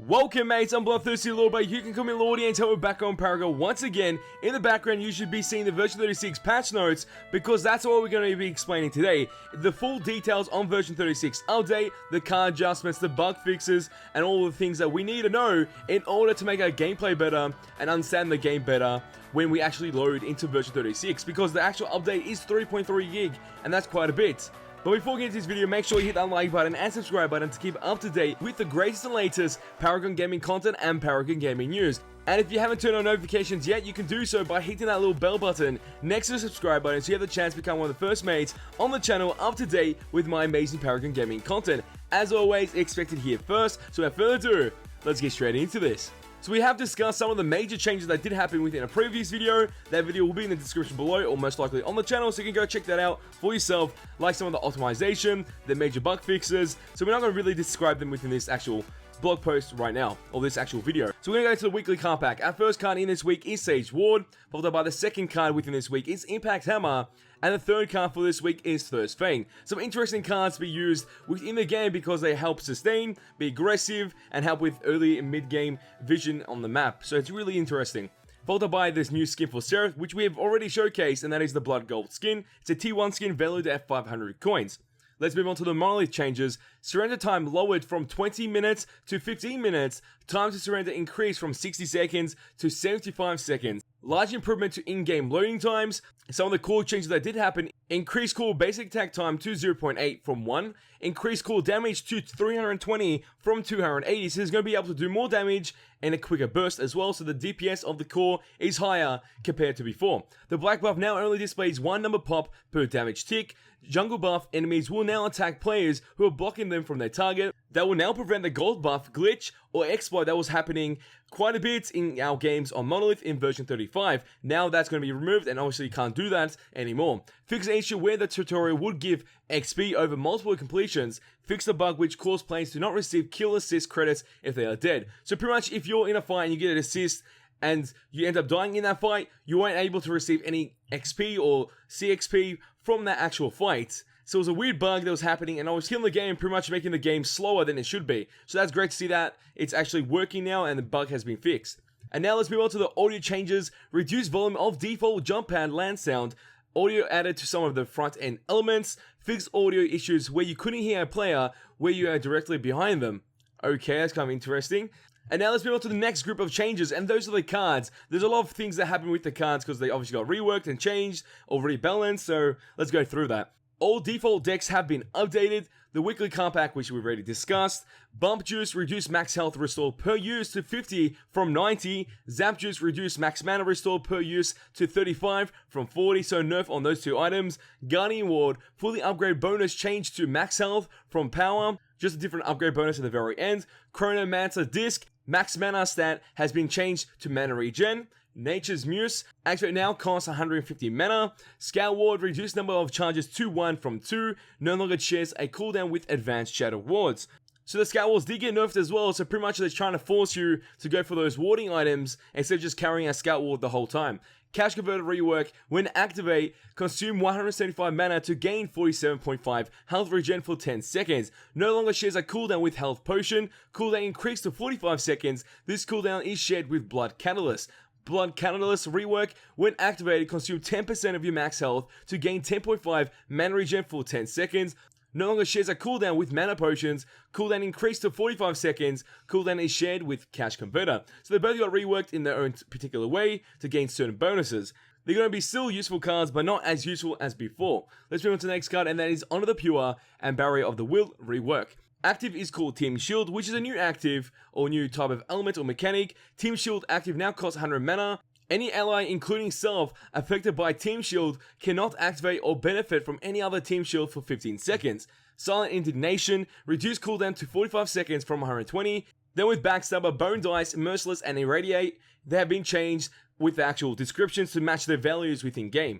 Welcome mates, I'm Bloodthirsty Lord, but you can call me Lordy, and we're back on Paragon once again. In the background you should be seeing the version 36 patch notes, because that's what we're going to be explaining today. The full details on version 36 update, the card adjustments, the bug fixes, and all the things that we need to know in order to make our gameplay better and understand the game better when we actually load into version 36, because the actual update is 3.3 gig, and that's quite a bit. But before getting into this video, make sure you hit that like button and subscribe button to keep up to date with the greatest and latest Paragon Gaming content and Paragon Gaming news. And if you haven't turned on notifications yet, you can do so by hitting that little bell button next to the subscribe button so you have the chance to become one of the first mates on the channel up to date with my amazing Paragon Gaming content. As always, expected here first, so without further ado, let's get straight into this. So we have discussed some of the major changes that did happen within a previous video. That video will be in the description below, or most likely on the channel, so you can go check that out for yourself, like some of the optimization, the major bug fixes. So we're not going to really describe them within this actual blog post right now, or this actual video. So we're going to go to the weekly card pack. Our first card in this week is Sage Ward, followed by the second card within this week is Impact Hammer, and the third card for this week is Thirst Fang. Some interesting cards to be used within the game because they help sustain, be aggressive, and help with early and mid-game vision on the map. So it's really interesting. Followed by this new skin for Cereth, which we have already showcased, and that is the Blood Gold skin. It's a T1 skin valued at 500 coins. Let's move on to the Marlies Changes. Surrender time lowered from 20 minutes to 15 minutes. Time to surrender increased from 60 seconds to 75 seconds. Large improvement to in-game loading times. Some of the cool changes that did happen: increased cool basic attack time to 0.8 from 1. Increased cool damage to 320 from 280. So it's going to be able to do more damage and a quicker burst as well. So the DPS of the core is higher compared to before. The black buff now only displays one number pop per damage tick. Jungle buff enemies will now attack players who are blocking them from their target. That will now prevent the gold buff glitch or exploit that was happening quite a bit in our games on Monolith in version 35. Now that's going to be removed, and obviously you can't do that anymore. Fix the issue where the tutorial would give XP over multiple completions. Fix the bug which caused players to not receive kill assist credits if they are dead. So pretty much if you're in a fight and you get an assist and you end up dying in that fight, you weren't able to receive any XP or CXP from that actual fight. So it was a weird bug that was happening, and I was killing the game, pretty much making the game slower than it should be. So that's great to see that it's actually working now and the bug has been fixed. And now let's move on to the audio changes. Reduced volume of default jump pad land sound. Audio added to some of the front end elements. Fixed audio issues where you couldn't hear a player where you are directly behind them. Okay, that's kind of interesting. And now let's move on to the next group of changes, and those are the cards. There's a lot of things that happen with the cards because they obviously got reworked and changed or rebalanced, so let's go through that. All default decks have been updated. The weekly card pack, which we've already discussed. Bump Juice reduced max health restore per use to 50 from 90. Zap Juice reduced max mana restore per use to 35 from 40, so nerf on those two items. Guardian Ward, fully upgrade bonus changed to max health from power. Just a different upgrade bonus at the very end. Chronomancer Disc, max mana stat has been changed to mana regen. Nature's Muse, activate now, costs 150 mana. Scout Ward, reduced number of charges to 1 from 2, no longer shares a cooldown with advanced shadow wards. So the Scout Wards did get nerfed as well, so pretty much they're trying to force you to go for those warding items instead of just carrying a Scout Ward the whole time. Cash Converter rework, when activate, consume 175 mana to gain 47.5 health regen for 10 seconds. No longer shares a cooldown with Health Potion. Cooldown increased to 45 seconds. This cooldown is shared with Blood Catalyst. Blood Catalyst rework, when activated, consume 10% of your max health to gain 10.5 mana regen for 10 seconds. No longer shares a cooldown with mana potions. Cooldown increased to 45 seconds. Cooldown is shared with Cash Converter. So they both got reworked in their own particular way to gain certain bonuses. They're going to be still useful cards, but not as useful as before. Let's move on to the next card, and that is Honor the Pure and Barrier of the Will rework. Active is called Team Shield, which is a new active or new type of element or mechanic. Team Shield active now costs 100 mana. Any ally, including self, affected by Team Shield cannot activate or benefit from any other Team Shield for 15 seconds. Silent Indignation, reduced cooldown to 45 seconds from 120. Then with Backstabber, Bone Dice, Merciless, and Irradiate, they have been changed with the actual descriptions to match their values within game.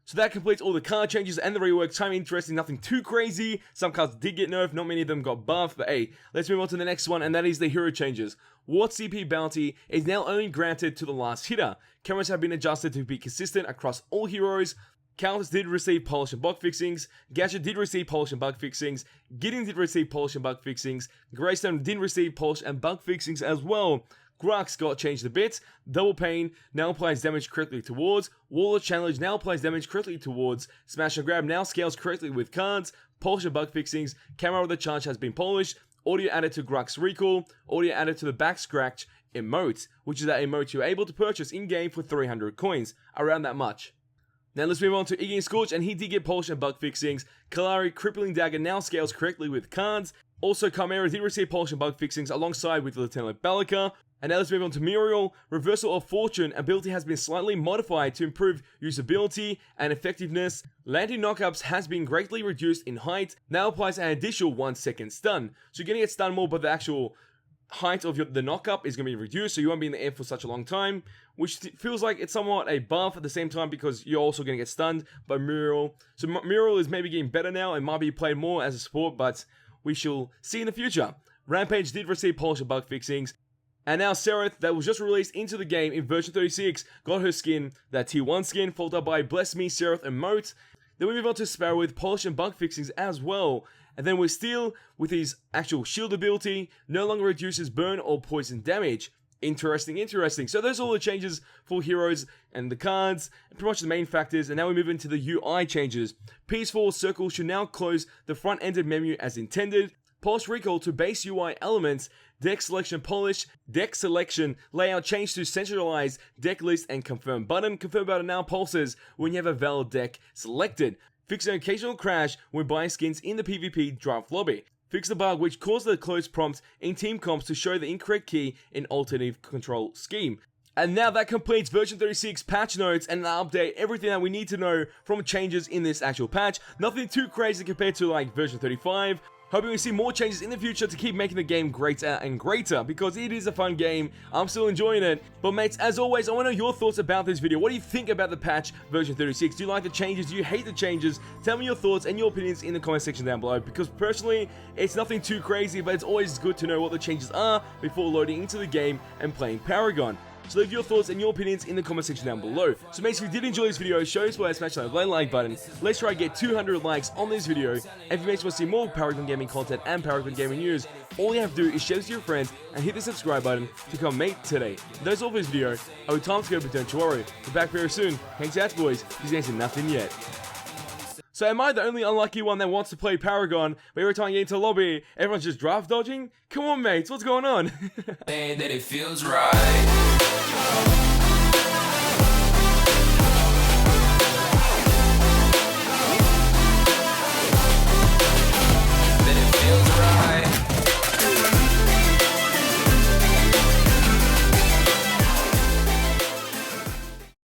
So that completes all the card changes and the reworks. Time interesting, nothing too crazy. Some cards did get nerfed, not many of them got buffed, but hey, let's move on to the next one, and that is the hero changes. Ward CP bounty is now only granted to the last hitter. Cameras have been adjusted to be consistent across all heroes. Countess did receive polish and bug fixings, Gadget did receive polish and bug fixings, Gideon did receive polish and bug fixings, Greystone did receive polish and bug fixings as well. Grux got changed a bit, Double Pain now applies damage correctly towards, Warlord Challenge now applies damage correctly towards, Smash and Grab now scales correctly with cards, polish and bug fixings, Camera of the Charge has been polished, audio added to Grux Recall, audio added to the Back Scratch emote, which is that emote you're able to purchase in-game for 300 coins, around that much. Now let's move on to Iggy and Scorch, and he did get polish and bug fixings. Kalari Crippling Dagger now scales correctly with cards. Also, Chimera did receive polish and bug fixings alongside with Lieutenant Balika. And now let's move on to Muriel. Reversal of Fortune ability has been slightly modified to improve usability and effectiveness. Landing knockups has been greatly reduced in height. Now applies an additional 1 second stun. So you're going to get stunned more, but the actual height of the knockup is going to be reduced, so you won't be in the air for such a long time, which feels like it's somewhat a buff at the same time because you're also going to get stunned by Muriel. So Muriel is maybe getting better now and might be played more as a support, but we shall see in the future. Rampage did receive polish and bug fixings. And now Cereth, that was just released into the game in version 36, got her skin, that tier 1 skin, followed up by Bless Me Cereth emote. Then we move on to Sparrow with polish and bug fixings as well. And then we're Steel with his actual shield ability, no longer reduces burn or poison damage. Interesting. So those are all the changes for heroes and the cards, and pretty much the main factors. And now we move into the UI changes. Peaceful Circle should now close the front-ended menu as intended. Polish Recall to base UI elements. Deck selection polish. Deck selection layout change to centralized deck list and confirm button. Confirm button now pulses when you have a valid deck selected. Fix an occasional crash when buying skins in the PvP draft lobby. Fix the bug which caused the closed prompt in team comps to show the incorrect key in alternative control scheme. And now that completes version 36 patch notes and the update, everything that we need to know from changes in this actual patch. Nothing too crazy compared to like version 35. Hoping we see more changes in the future to keep making the game greater and greater, because it is a fun game. I'm still enjoying it. But mates, as always, I want to know your thoughts about this video. What do you think about the patch version 36? Do you like the changes? Do you hate the changes? Tell me your thoughts and your opinions in the comment section down below, because personally, it's nothing too crazy, but it's always good to know what the changes are before loading into the game and playing Paragon. So leave your thoughts and your opinions in the comment section down below. So mates, if you did enjoy this video, show us why smash that like button. Let's try to get 200 likes on this video. And if you mates want to see more Paragon Gaming content and Paragon Gaming news, all you have to do is share this to your friends and hit the subscribe button to become mate today. That's all for this video. Oh, time to go, but don't you worry. We're back very soon. Thanks out, boys. This ain't nothing yet. So am I the only unlucky one that wants to play Paragon, but every time I get into a lobby, everyone's just draft dodging? Come on, mates, what's going on? That it feels right.